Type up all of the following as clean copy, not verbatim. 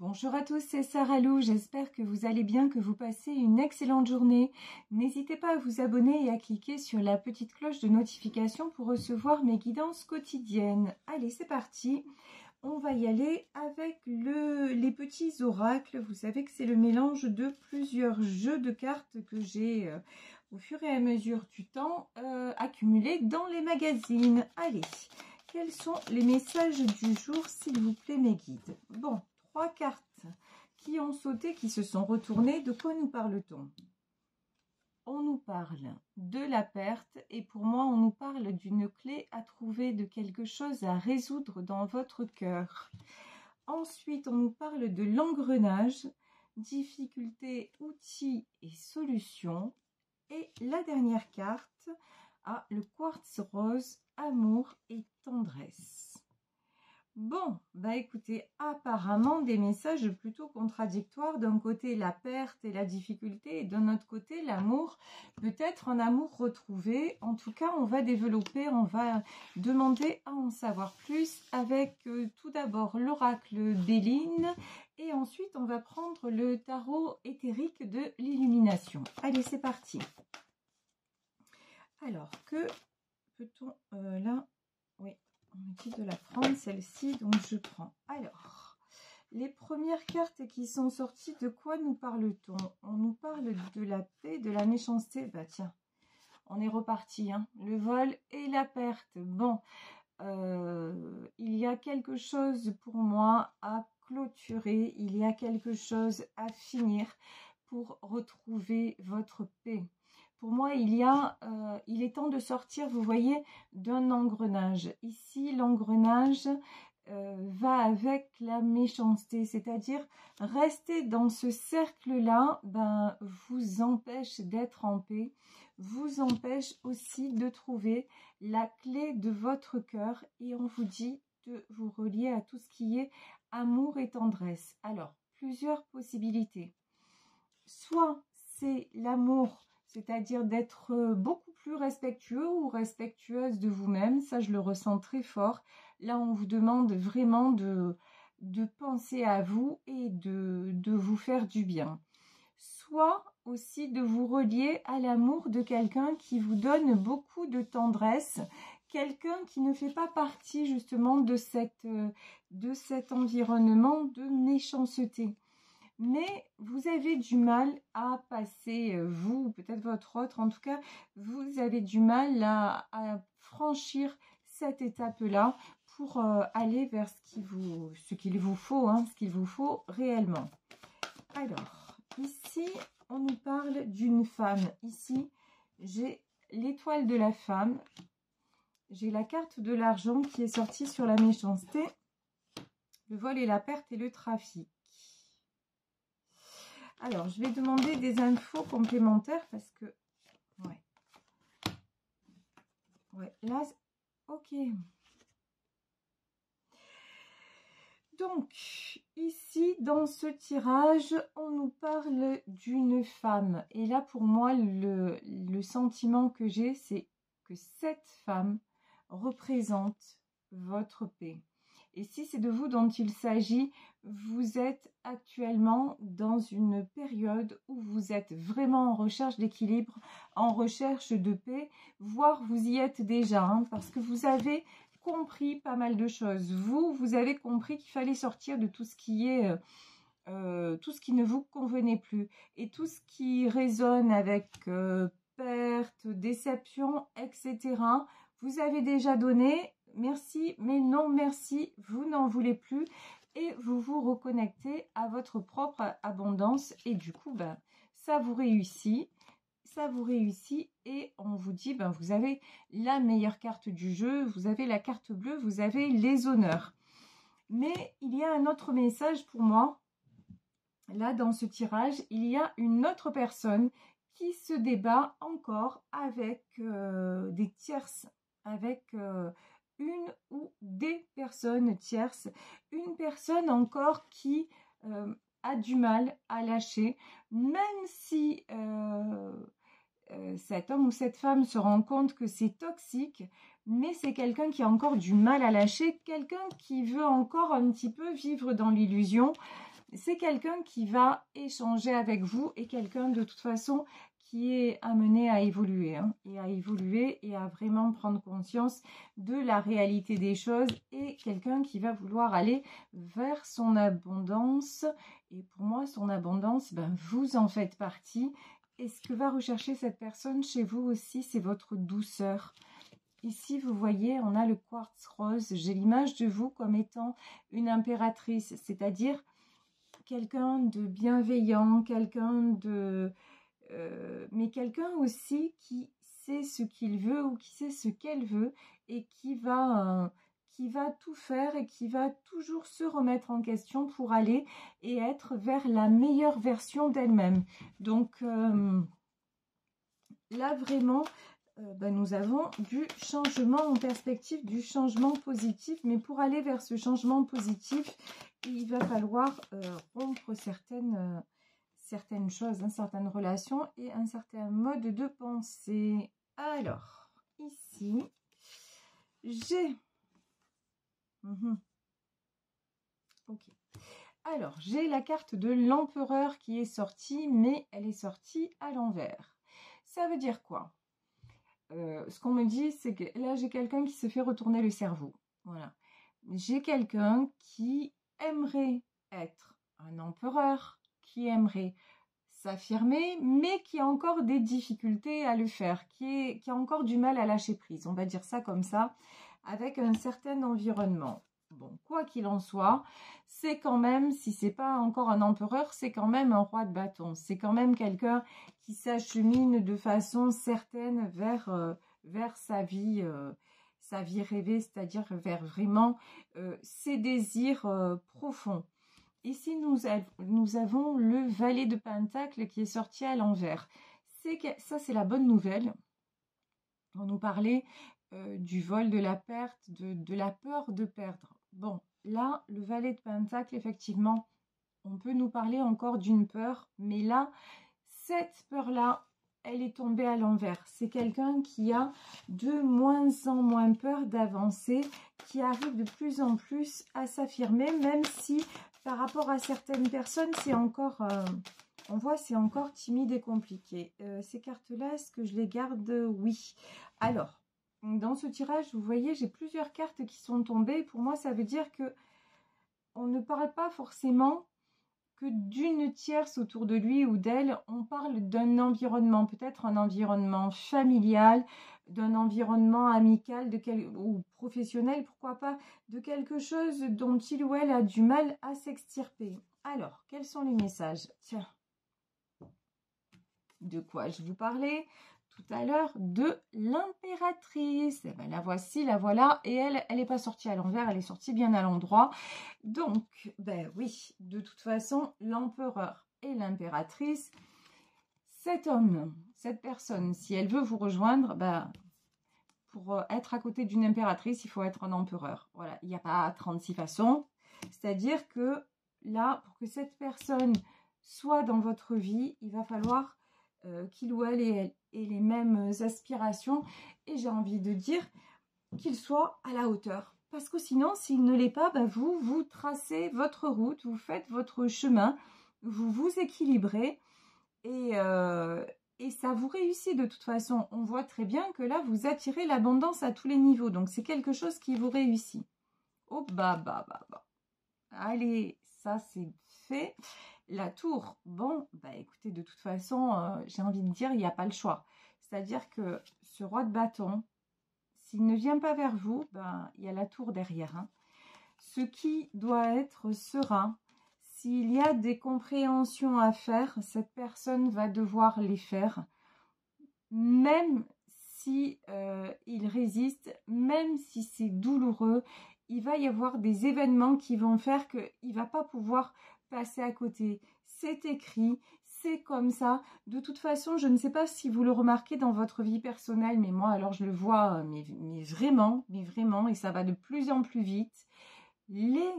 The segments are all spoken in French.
Bonjour à tous, c'est Sarah Lou, j'espère que vous allez bien, que vous passez une excellente journée. N'hésitez pas à vous abonner et à cliquer sur la petite cloche de notification pour recevoir mes guidances quotidiennes. Allez, c'est parti. On va y aller avec les petits oracles. Vous savez que c'est le mélange de plusieurs jeux de cartes que j'ai au fur et à mesure du temps accumulés dans les magazines. Allez, quels sont les messages du jour, s'il vous plaît, mes guides? Bon, 3 cartes qui ont sauté, qui se sont retournées. De quoi nous parle-t-on? On nous parle de la perte et pour moi, on nous parle d'une clé à trouver, de quelque chose à résoudre dans votre cœur. Ensuite, on nous parle de l'engrenage, difficultés, outils et solutions. Et la dernière carte, le quartz rose, amour et tendresse. Bon, bah écoutez, apparemment des messages plutôt contradictoires. D'un côté, la perte et la difficulté, et d'un autre côté, l'amour, peut-être un amour retrouvé. En tout cas, on va développer, on va demander à en savoir plus avec tout d'abord l'oracle d'Éline et ensuite, on va prendre le tarot éthérique de l'illumination. Allez, c'est parti. Alors, que peut-on là? Oui. On me dit de la prendre, celle-ci, donc je prends. Alors, les premières cartes qui sont sorties, de quoi nous parle-t-on? On nous parle de la paix, de la méchanceté. Bah tiens, on est reparti, hein. Le vol et la perte. Bon, il y a quelque chose pour moi à clôturer, il y a quelque chose à finir pour retrouver votre paix. Pour moi, il est temps de sortir, vous voyez, d'un engrenage. Ici, l'engrenage va avec la méchanceté, c'est-à-dire rester dans ce cercle-là, vous empêche d'être en paix, vous empêche aussi de trouver la clé de votre cœur et on vous dit de vous relier à tout ce qui est amour et tendresse. Alors, plusieurs possibilités. Soit c'est l'amour, c'est-à-dire d'être beaucoup plus respectueux ou respectueuse de vous-même. Ça, je le ressens très fort. Là, on vous demande vraiment de penser à vous et de vous faire du bien. Soit aussi de vous relier à l'amour de quelqu'un qui vous donne beaucoup de tendresse, quelqu'un qui ne fait pas partie justement de cet environnement de méchanceté. Mais vous avez du mal à passer, vous, peut-être votre autre, en tout cas, vous avez du mal à franchir cette étape-là pour aller vers ce qu'il vous faut réellement. Alors, ici, on nous parle d'une femme. Ici, j'ai l'étoile de la femme. J'ai la carte de l'argent qui est sortie sur la méchanceté, le vol et la perte et le trafic. Alors, je vais demander des infos complémentaires parce que... Ouais, là... Ok. Donc, ici, dans ce tirage, on nous parle d'une femme. Et là, pour moi, le sentiment que j'ai, c'est que cette femme représente votre paix. Et si c'est de vous dont il s'agit, vous êtes actuellement dans une période où vous êtes vraiment en recherche d'équilibre, en recherche de paix, voire vous y êtes déjà, hein, parce que vous avez compris pas mal de choses. Vous avez compris qu'il fallait sortir de tout ce qui est... tout ce qui ne vous convenait plus. Et tout ce qui résonne avec perte, déception, etc. Vous avez déjà donné... Merci, mais non merci, vous n'en voulez plus et vous vous reconnectez à votre propre abondance et du coup, ça vous réussit et on vous dit, vous avez la meilleure carte du jeu, vous avez la carte bleue, vous avez les honneurs. Mais il y a un autre message pour moi, là dans ce tirage, il y a une autre personne qui se débat encore avec des tierces, avec... une ou des personnes tierces, une personne encore qui a du mal à lâcher, même si cet homme ou cette femme se rend compte que c'est toxique, mais c'est quelqu'un qui a encore du mal à lâcher, quelqu'un qui veut encore un petit peu vivre dans l'illusion. c'est quelqu'un qui va échanger avec vous et quelqu'un de toute façon qui est amené à évoluer, hein, et à vraiment prendre conscience de la réalité des choses et quelqu'un qui va vouloir aller vers son abondance. Et pour moi, son abondance, ben, vous en faites partie. Et ce que va rechercher cette personne chez vous aussi, c'est votre douceur. Ici, vous voyez, on a le quartz rose. J'ai l'image de vous comme étant une impératrice, c'est-à-dire quelqu'un de bienveillant, mais quelqu'un aussi qui sait ce qu'il veut ou qui sait ce qu'elle veut et qui va tout faire et qui va toujours se remettre en question pour aller et être vers la meilleure version d'elle-même. Donc là, vraiment, nous avons du changement en perspective, du changement positif. Mais pour aller vers ce changement positif, il va falloir rompre certaines choses, certaines relations et un certain mode de pensée. Alors, ici, j'ai... Ok. Alors, j'ai la carte de l'empereur qui est sortie, mais elle est sortie à l'envers. Ça veut dire quoi? Ce qu'on me dit, c'est que là, j'ai quelqu'un qui se fait retourner le cerveau. Voilà. J'ai quelqu'un qui aimerait être un empereur, qui aimerait s'affirmer, mais qui a encore des difficultés à le faire, qui a encore du mal à lâcher prise, on va dire ça comme ça, avec un certain environnement. Bon, quoi qu'il en soit, c'est quand même, si c'est pas encore un empereur, c'est quand même un roi de bâton. C'est quand même quelqu'un qui s'achemine de façon certaine vers sa vie rêvée, c'est-à-dire vers vraiment ses désirs profonds. Ici, nous avons le valet de Pentacle qui est sorti à l'envers. Ça, c'est la bonne nouvelle. On nous parlait du vol, de la perte, de la peur de perdre. Bon, là, le valet de Pentacle, effectivement, on peut nous parler encore d'une peur, mais là, cette peur-là, elle est tombée à l'envers. C'est quelqu'un qui a de moins en moins peur d'avancer, qui arrive de plus en plus à s'affirmer, même si par rapport à certaines personnes, c'est encore, on voit, c'est encore timide et compliqué. Ces cartes-là, est-ce que je les garde? Oui. Alors, dans ce tirage, vous voyez, j'ai plusieurs cartes qui sont tombées. Pour moi, ça veut dire que on ne parle pas forcément que d'une tierce autour de lui ou d'elle, on parle d'un environnement, peut-être un environnement familial, d'un environnement amical ou professionnel, pourquoi pas, de quelque chose dont il ou elle a du mal à s'extirper. Alors, quels sont les messages? Tiens, de quoi je vous parlais tout à l'heure? De l'impératrice. Eh ben, la voici, la voilà, et elle n'est pas sortie à l'envers, elle est sortie bien à l'endroit. Donc, ben oui, de toute façon, l'empereur et l'impératrice, cet homme, cette personne, si elle veut vous rejoindre, ben, pour être à côté d'une impératrice, il faut être un empereur. Voilà, il n'y a pas 36 façons. C'est-à-dire que là, pour que cette personne soit dans votre vie, il va falloir qu'il ou elle ait les mêmes aspirations. Et j'ai envie de dire qu'il soit à la hauteur. Parce que sinon, s'il ne l'est pas, ben vous tracez votre route, vous faites votre chemin, vous vous équilibrez et ça vous réussit de toute façon. On voit très bien que là, vous attirez l'abondance à tous les niveaux. Donc, c'est quelque chose qui vous réussit. Oh, bah. Allez, ça, c'est fait. La tour, bon, bah écoutez, de toute façon, j'ai envie de dire, il n'y a pas le choix. C'est-à-dire que ce roi de bâton, s'il ne vient pas vers vous, ben, il y a la tour derrière. Hein. Ce qui doit être serein. S'il y a des compréhensions à faire, cette personne va devoir les faire. Même si il résiste, même si c'est douloureux, il va y avoir des événements qui vont faire qu'il ne va pas pouvoir passer à côté. C'est écrit, c'est comme ça. De toute façon, je ne sais pas si vous le remarquez dans votre vie personnelle, mais moi, alors je le vois, mais vraiment, et ça va de plus en plus vite. Les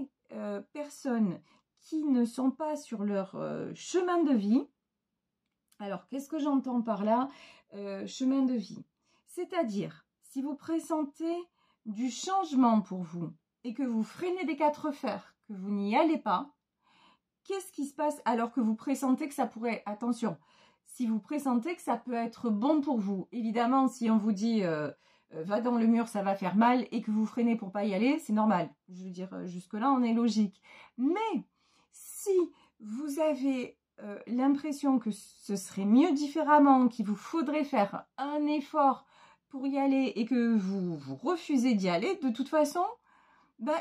personnes qui ne sont pas sur leur chemin de vie, alors qu'est-ce que j'entends par là? Chemin de vie. C'est-à-dire, si vous pressentez du changement pour vous et que vous freinez des quatre fers, que vous n'y allez pas, qu'est-ce qui se passe alors que vous pressentez que ça pourrait... Attention, si vous pressentez que ça peut être bon pour vous, évidemment, si on vous dit va dans le mur, ça va faire mal, et que vous freinez pour pas y aller, c'est normal. Je veux dire, jusque-là, on est logique. Mais si vous avez l'impression que ce serait mieux différemment, qu'il vous faudrait faire un effort pour y aller et que vous refusez d'y aller, de toute façon,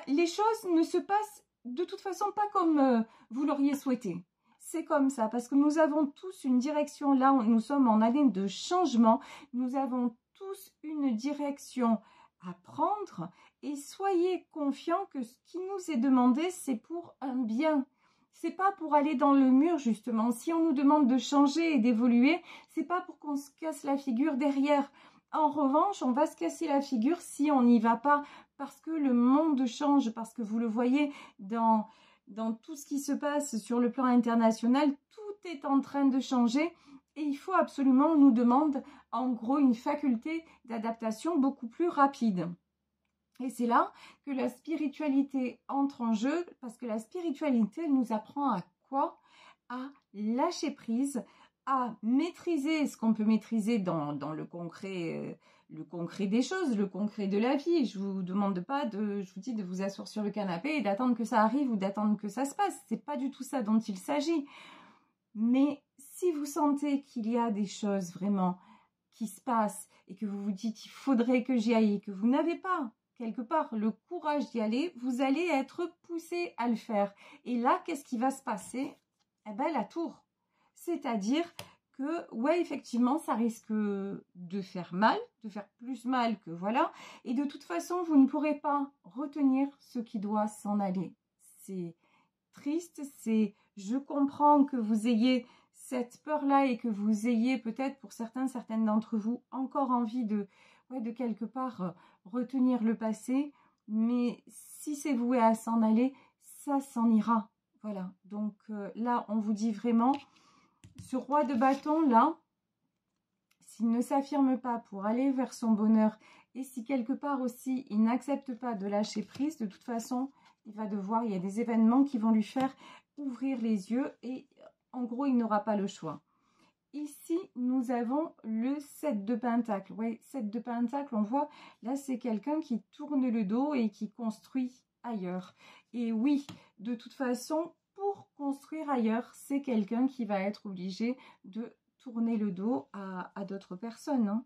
les choses ne se passent de toute façon pas comme vous l'auriez souhaité. C'est comme ça, parce que nous avons tous une direction, là nous sommes en année de changement, nous avons tous une direction à prendre et soyez confiants que ce qui nous est demandé, c'est pour un bien. C'est pas pour aller dans le mur, justement. Si on nous demande de changer et d'évoluer, c'est pas pour qu'on se casse la figure derrière. En revanche, on va se casser la figure si on n'y va pas, parce que le monde change, parce que vous le voyez dans tout ce qui se passe sur le plan international, tout est en train de changer et il faut absolument, on nous demande en gros une faculté d'adaptation beaucoup plus rapide. Et c'est là que la spiritualité entre en jeu, parce que la spiritualité, elle nous apprend à quoi? À lâcher prise, à maîtriser ce qu'on peut maîtriser dans le concret des choses, le concret de la vie. Je vous demande pas je vous dis de vous asseoir sur le canapé et d'attendre que ça arrive ou d'attendre que ça se passe. C'est pas du tout ça dont il s'agit. Mais si vous sentez qu'il y a des choses vraiment qui se passent et que vous vous dites il faudrait que j'y aille et que vous n'avez pas quelque part le courage d'y aller, vous allez être poussé à le faire. Et là, qu'est-ce qui va se passer? Eh bien, la tour. C'est-à-dire que, ouais, effectivement, ça risque de faire mal, de faire plus mal que voilà. Et de toute façon, vous ne pourrez pas retenir ce qui doit s'en aller. C'est triste, je comprends que vous ayez cette peur-là et que vous ayez peut-être pour certaines d'entre vous encore envie de quelque part retenir le passé. Mais si c'est voué à s'en aller, ça s'en ira. Voilà, donc là, on vous dit vraiment... Ce roi de bâton, là, s'il ne s'affirme pas pour aller vers son bonheur et si quelque part aussi, il n'accepte pas de lâcher prise, de toute façon, il va devoir, il y a des événements qui vont lui faire ouvrir les yeux et en gros, il n'aura pas le choix. Ici, nous avons le 7 de Pentacle. Oui, 7 de Pentacle, on voit, là, c'est quelqu'un qui tourne le dos et qui construit ailleurs. Et oui, de toute façon... Pour construire ailleurs, c'est quelqu'un qui va être obligé de tourner le dos à d'autres personnes. Hein.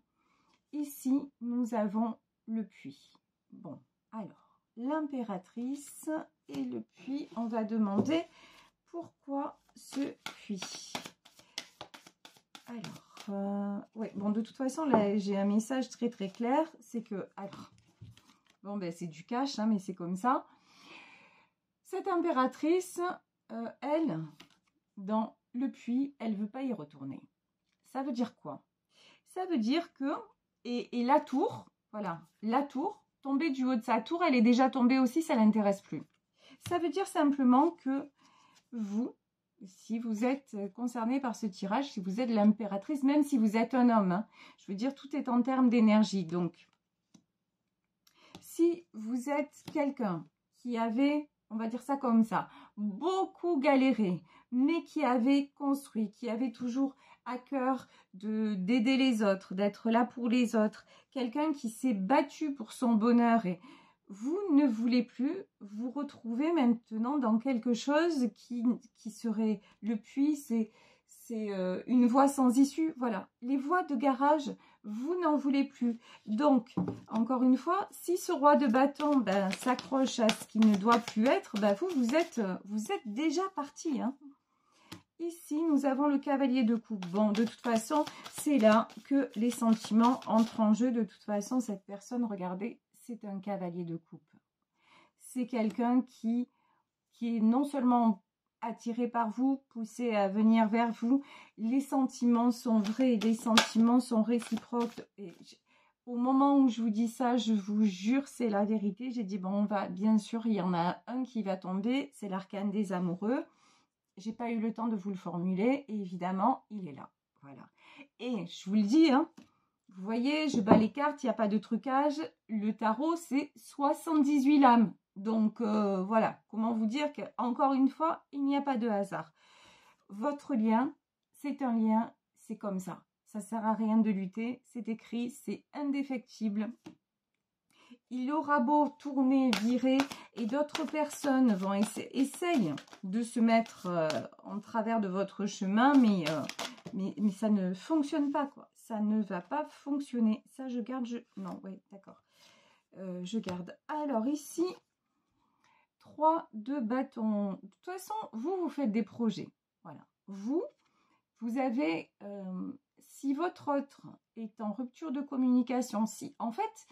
Ici, nous avons le puits. Bon, alors, l'impératrice et le puits, on va demander pourquoi ce puits. Alors, ouais, bon, de toute façon, là, j'ai un message très très clair, c'est que, alors, bon, ben, c'est du cash, hein, mais c'est comme ça. Cette impératrice... elle, dans le puits, elle ne veut pas y retourner. Ça veut dire quoi? Ça veut dire que, et la tour, voilà, la tour, tombée du haut de sa tour, elle est déjà tombée aussi, ça ne l'intéresse plus. Ça veut dire simplement que vous, si vous êtes concerné par ce tirage, si vous êtes l'impératrice, même si vous êtes un homme, hein, je veux dire, tout est en termes d'énergie. Donc, si vous êtes quelqu'un qui avait... on va dire ça comme ça, beaucoup galéré, mais qui avait construit, qui avait toujours à cœur d'aider les autres, d'être là pour les autres, quelqu'un qui s'est battu pour son bonheur et vous ne voulez plus vous retrouver maintenant dans quelque chose qui serait le puits, c'est une voie sans issue. Voilà, les voies de garage, vous n'en voulez plus. Donc, encore une fois, si ce roi de bâton s'accroche à ce qui ne doit plus être, vous êtes déjà parti. Hein. Ici, nous avons le cavalier de coupe. Bon, de toute façon, c'est là que les sentiments entrent en jeu. De toute façon, cette personne, regardez, c'est un cavalier de coupe. C'est quelqu'un qui est non seulement attiré par vous, poussé à venir vers vous. Les sentiments sont vrais, les sentiments sont réciproques. Et au moment où je vous dis ça, je vous jure, c'est la vérité. J'ai dit, bon, bien sûr, il y en a un qui va tomber, c'est l'arcane des amoureux. J'ai pas eu le temps de vous le formuler, et évidemment, il est là. Voilà. Et je vous le dis, hein, vous voyez, je bats les cartes, il n'y a pas de trucage. Le tarot, c'est 78 lames. Donc voilà, comment vous dire qu'encore une fois, il n'y a pas de hasard. Votre lien, c'est un lien, c'est comme ça. Ça ne sert à rien de lutter, c'est écrit, c'est indéfectible. Il aura beau tourner, virer, et d'autres personnes vont essayent de se mettre en travers de votre chemin, mais ça ne fonctionne pas, quoi. Ça ne va pas fonctionner. Ça, je garde. Non, oui, d'accord. Je garde. Alors, ici, 3 de bâton. De toute façon, vous faites des projets. Voilà. Vous avez... si votre autre est en rupture de communication, si en fait...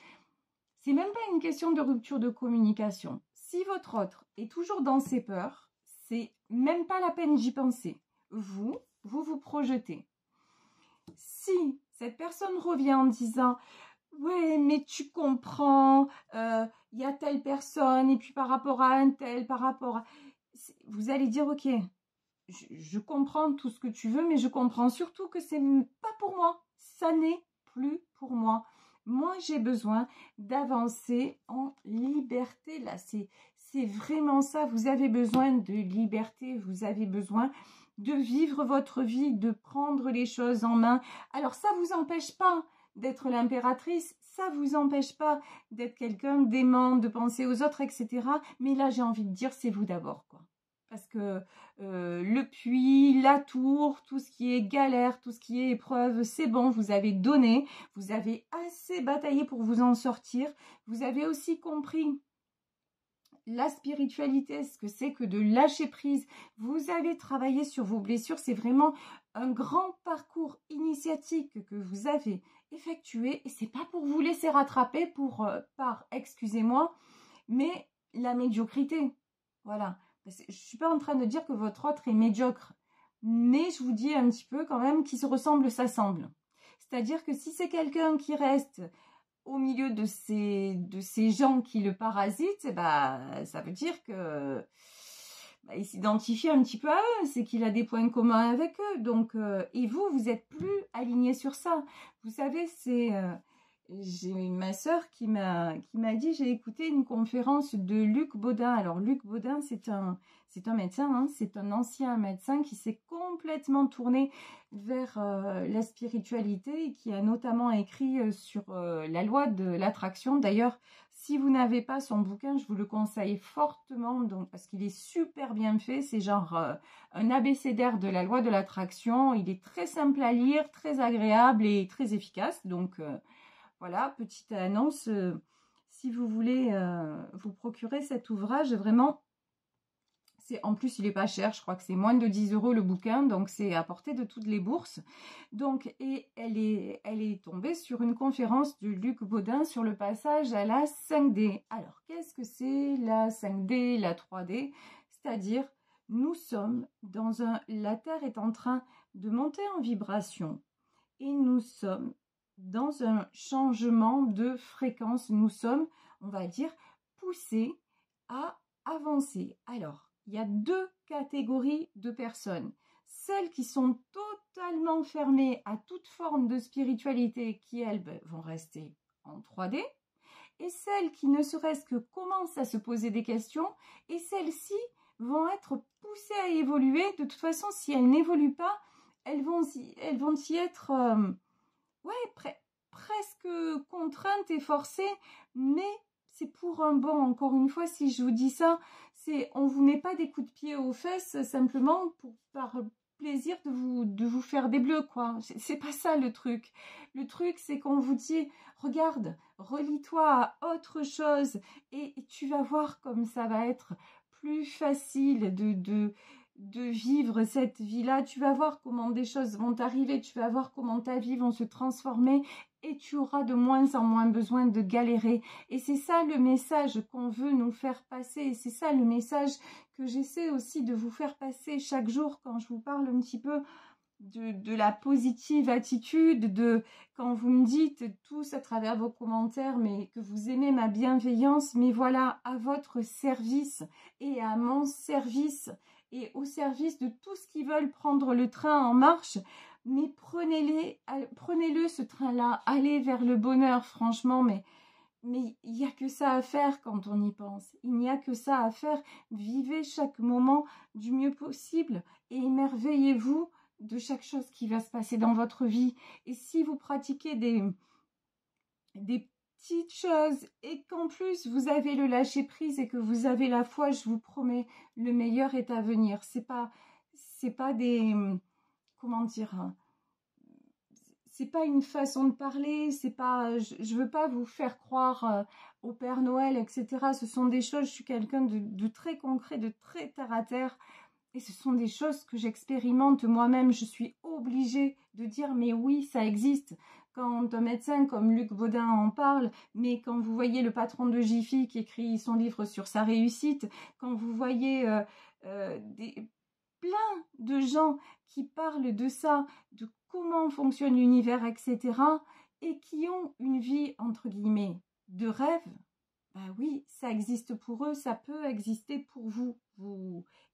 C'est même pas une question de rupture de communication. Si votre autre est toujours dans ses peurs, c'est même pas la peine d'y penser. Vous projetez. Si cette personne revient en disant « Ouais, mais tu comprends, il y a telle personne, et puis par rapport à un tel, par rapport à... » Vous allez dire « Ok, je comprends tout ce que tu veux, mais je comprends surtout que c'est pas pour moi. Ça n'est plus pour moi. » Moi, j'ai besoin d'avancer en liberté. Là, c'est vraiment ça. Vous avez besoin de liberté. Vous avez besoin de vivre votre vie, de prendre les choses en main. Alors, ça ne vous empêche pas d'être l'impératrice. Ça ne vous empêche pas d'être quelqu'un d'aimant, de penser aux autres, etc. Mais là, j'ai envie de dire, c'est vous d'abord, quoi. Parce que le puits, la tour, tout ce qui est galère, tout ce qui est épreuve, c'est bon, vous avez donné, vous avez assez bataillé pour vous en sortir. Vous avez aussi compris la spiritualité, ce que c'est que de lâcher prise. Vous avez travaillé sur vos blessures, c'est vraiment un grand parcours initiatique que vous avez effectué et c'est pas pour vous laisser rattraper par, excusez-moi, mais la médiocrité. Voilà. Je ne suis pas en train de dire que votre autre est médiocre, mais je vous dis un petit peu quand même qui se ressemble, s'assemble. C'est-à-dire que si c'est quelqu'un qui reste au milieu de ces gens qui le parasitent, bah, ça veut dire que il s'identifie un petit peu à eux, c'est qu'il a des points communs avec eux. Donc, et vous n'êtes plus aligné sur ça. Vous savez, j'ai ma sœur qui m'a dit, j'ai écouté une conférence de Luc Baudin. Alors Luc Baudin, c'est un médecin, hein, c'est un ancien médecin qui s'est complètement tourné vers la spiritualité et qui a notamment écrit sur la loi de l'attraction. D'ailleurs, si vous n'avez pas son bouquin, je vous le conseille fortement, donc, parce qu'il est super bien fait. C'est genre un abécédaire de la loi de l'attraction. Il est très simple à lire, très agréable et très efficace. Donc, voilà, petite annonce, si vous voulez vous procurer cet ouvrage, vraiment, en plus il n'est pas cher, je crois que c'est moins de 10 € le bouquin, donc c'est à portée de toutes les bourses. Donc, et elle est tombée sur une conférence de Luc Baudin sur le passage à la 5D. Alors, qu'est-ce que c'est la 5D, la 3D? C'est-à-dire, nous sommes la Terre est en train de monter en vibration et nous sommes dans un changement de fréquence. Nous sommes, on va dire, poussés à avancer. Alors, il y a 2 catégories de personnes. Celles qui sont totalement fermées à toute forme de spiritualité, qui, elles, vont rester en 3D. Et celles qui ne serait-ce que commencent à se poser des questions. Et celles-ci vont être poussées à évoluer. De toute façon, si elles n'évoluent pas, elles vont y être... presque contrainte et forcée, mais c'est pour un bon. Encore une fois, si je vous dis ça, on vous met pas des coups de pied aux fesses simplement par plaisir de vous faire des bleus, quoi. C'est pas ça le truc. Le truc, c'est qu'on vous dit, regarde, relie-toi à autre chose et tu vas voir comme ça va être plus facile de vivre cette vie-là. Tu vas voir comment des choses vont arriver, tu vas voir comment ta vie va se transformer et tu auras de moins en moins besoin de galérer. Et c'est ça le message qu'on veut nous faire passer. Et c'est ça le message que j'essaie aussi de vous faire passer chaque jour quand je vous parle un petit peu de la positive attitude, quand vous me dites tous à travers vos commentaires, mais que vous aimez ma bienveillance, mais voilà, à votre service et à mon service et au service de tous qui veulent prendre le train en marche. Mais prenez-le ce train-là, allez vers le bonheur, franchement, mais Mais il n'y a que ça à faire quand on y pense. Il n'y a que ça à faire. Vivez chaque moment du mieux possible et émerveillez-vous de chaque chose qui va se passer dans votre vie. Et si vous pratiquez des petites choses et qu'en plus vous avez le lâcher prise et que vous avez la foi, je vous promets, le meilleur est à venir. C'est pas des, comment dire, hein, c'est pas une façon de parler, c'est pas, je veux pas vous faire croire au Père Noël, etc. Ce sont des choses, je suis quelqu'un de très concret, de très terre à terre, et ce sont des choses que j'expérimente moi-même. Je suis obligée de dire, mais oui, ça existe. Quand un médecin comme Luc Baudin en parle, mais quand vous voyez le patron de Jiffy qui écrit son livre sur sa réussite, quand vous voyez plein de gens qui parlent de ça, de comment fonctionne l'univers, etc., et qui ont une vie, entre guillemets, de rêve, ben oui, ça existe pour eux, ça peut exister pour vous.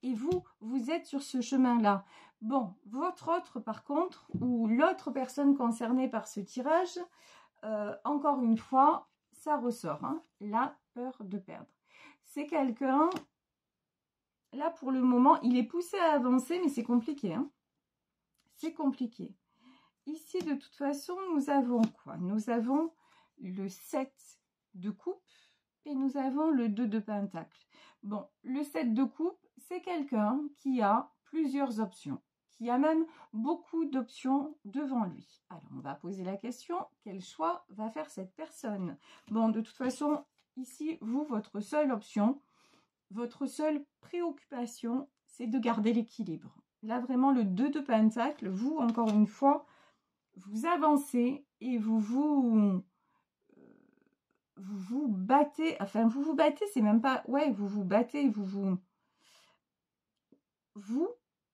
Et vous êtes sur ce chemin-là. Bon, votre autre, par contre, ou l'autre personne concernée par ce tirage, encore une fois, ça ressort, hein, la peur de perdre. C'est quelqu'un... Là, pour le moment, il est poussé à avancer, mais c'est compliqué. Hein, c'est compliqué. Ici, de toute façon, nous avons quoi? Nous avons le 7 de coupe et nous avons le 2 de pentacle. Bon, le 7 de coupe, c'est quelqu'un qui a plusieurs options, qui a même beaucoup d'options devant lui. Alors, on va poser la question, quel choix va faire cette personne? Bon, de toute façon, ici, vous, votre seule option... Votre seule préoccupation, c'est de garder l'équilibre. Là, vraiment, le 2 de pentacle, vous, encore une fois, vous avancez et vous battez. Enfin, vous vous battez, c'est même pas... Ouais, vous vous battez, vous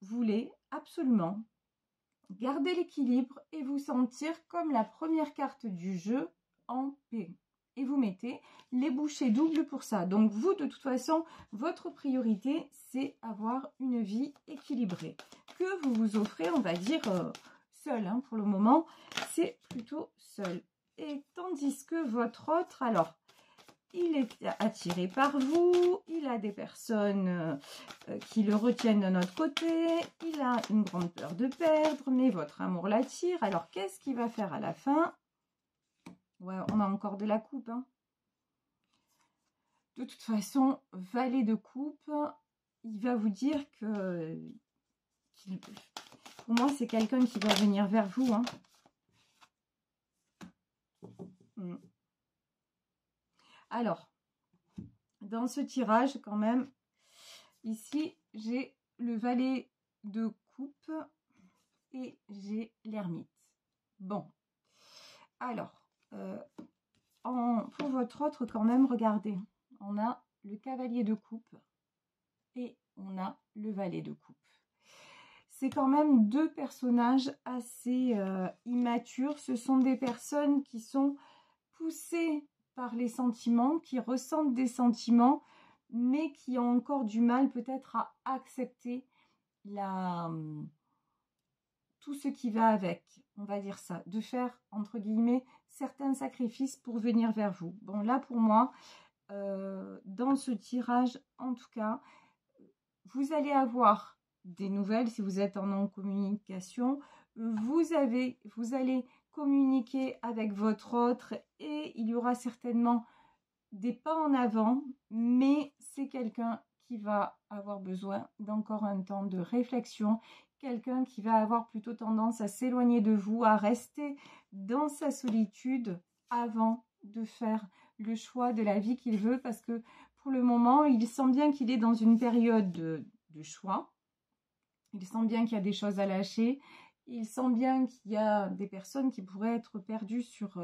voulez absolument garder l'équilibre et vous sentir comme la première carte du jeu en paix. Et vous mettez les bouchées doubles pour ça. Donc vous, de toute façon, votre priorité, c'est avoir une vie équilibrée. Que vous vous offrez, on va dire, seul, hein, pour le moment, c'est plutôt seul. Et tandis que votre autre, alors, il est attiré par vous, il a des personnes qui le retiennent de notre côté, il a une grande peur de perdre, mais votre amour l'attire. Alors, qu'est-ce qu'il va faire à la fin ? Ouais, on a encore de la coupe. Hein. De toute façon, valet de coupe, il va vous dire que... Pour moi, c'est quelqu'un qui va venir vers vous. Hein. Alors, dans ce tirage, quand même, ici, j'ai le valet de coupe et j'ai l'ermite. Bon, alors... pour votre autre, quand même, regardez, on a le cavalier de coupe et on a le valet de coupe. C'est quand même deux personnages assez immatures. Ce sont des personnes qui sont poussées par les sentiments, qui ressentent des sentiments, mais qui ont encore du mal peut-être à accepter tout ce qui va avec, on va dire ça, de faire, entre guillemets, certains sacrifices pour venir vers vous. Bon, là, pour moi, dans ce tirage, en tout cas, vous allez avoir des nouvelles si vous êtes en non-communication. Vous allez communiquer avec votre autre et il y aura certainement des pas en avant, mais c'est quelqu'un qui va avoir besoin d'encore un temps de réflexion, quelqu'un qui va avoir plutôt tendance à s'éloigner de vous, à rester dans sa solitude avant de faire le choix de la vie qu'il veut, parce que pour le moment, il sent bien qu'il est dans une période de choix, il sent bien qu'il y a des choses à lâcher, il sent bien qu'il y a des personnes qui pourraient être perdues sur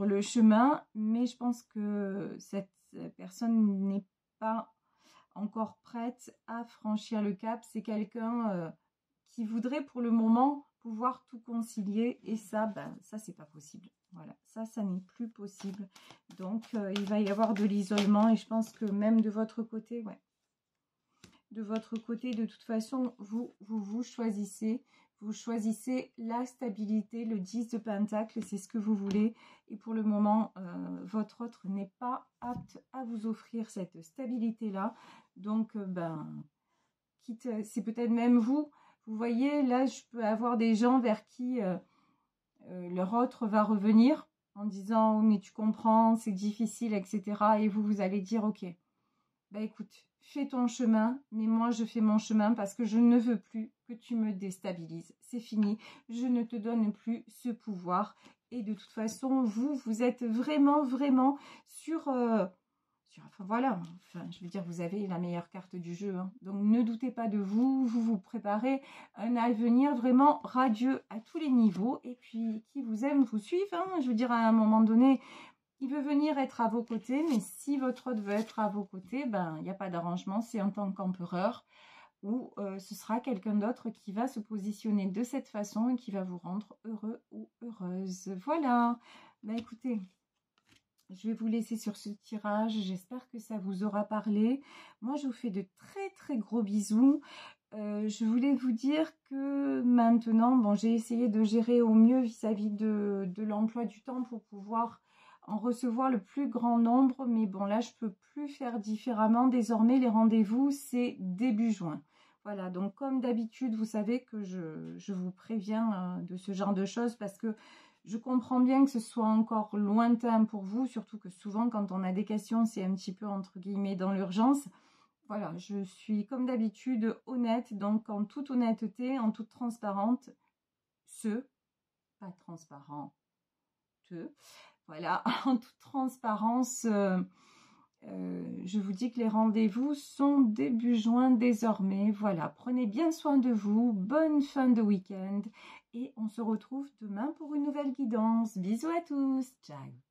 le chemin, mais je pense que cette personne n'est pas encore prête à franchir le cap. C'est quelqu'un qui voudrait pour le moment pouvoir tout concilier et ça, ça c'est pas possible. Voilà, ça n'est plus possible. Donc il va y avoir de l'isolement et je pense que même de votre côté, ouais. De votre côté, de toute façon, vous choisissez. vous choisissez la stabilité, le 10 de Pentacle, c'est ce que vous voulez. Et pour le moment, votre autre n'est pas apte à vous offrir cette stabilité-là. Donc, quitte, c'est peut-être même vous. Vous voyez, là, je peux avoir des gens vers qui leur autre va revenir en disant « mais tu comprends, c'est difficile, etc. » Et vous allez dire « ok, bah écoute, fais ton chemin, mais moi je fais mon chemin parce que je ne veux plus que tu me déstabilises. C'est fini, je ne te donne plus ce pouvoir. » Et de toute façon, vous êtes vraiment, vraiment sur... enfin voilà, enfin, je veux dire, vous avez la meilleure carte du jeu. Hein. Donc ne doutez pas de vous, vous préparez un avenir vraiment radieux à tous les niveaux. Et puis, qui vous aime, vous suive. Hein. Je veux dire, à un moment donné... il veut venir être à vos côtés, mais si votre autre veut être à vos côtés, il n'y a pas d'arrangement, c'est en tant qu'empereur, ou ce sera quelqu'un d'autre qui va se positionner de cette façon et qui va vous rendre heureux ou heureuse. Voilà, écoutez, je vais vous laisser sur ce tirage, j'espère que ça vous aura parlé. Moi, je vous fais de très très gros bisous. Je voulais vous dire que maintenant, j'ai essayé de gérer au mieux vis-à-vis de l'emploi du temps pour pouvoir en recevoir le plus grand nombre, mais bon, là, je peux plus faire différemment. Désormais, les rendez-vous, c'est début juin. Voilà, donc comme d'habitude, vous savez que je vous préviens de ce genre de choses parce que je comprends bien que ce soit encore lointain pour vous, surtout que souvent, quand on a des questions, c'est un petit peu, entre guillemets, dans l'urgence. Voilà, je suis comme d'habitude honnête, donc en toute honnêteté, en toute transparente, pas transparent, voilà, en toute transparence, je vous dis que les rendez-vous sont début juin désormais. Voilà, prenez bien soin de vous, bonne fin de week-end et on se retrouve demain pour une nouvelle guidance. Bisous à tous, ciao.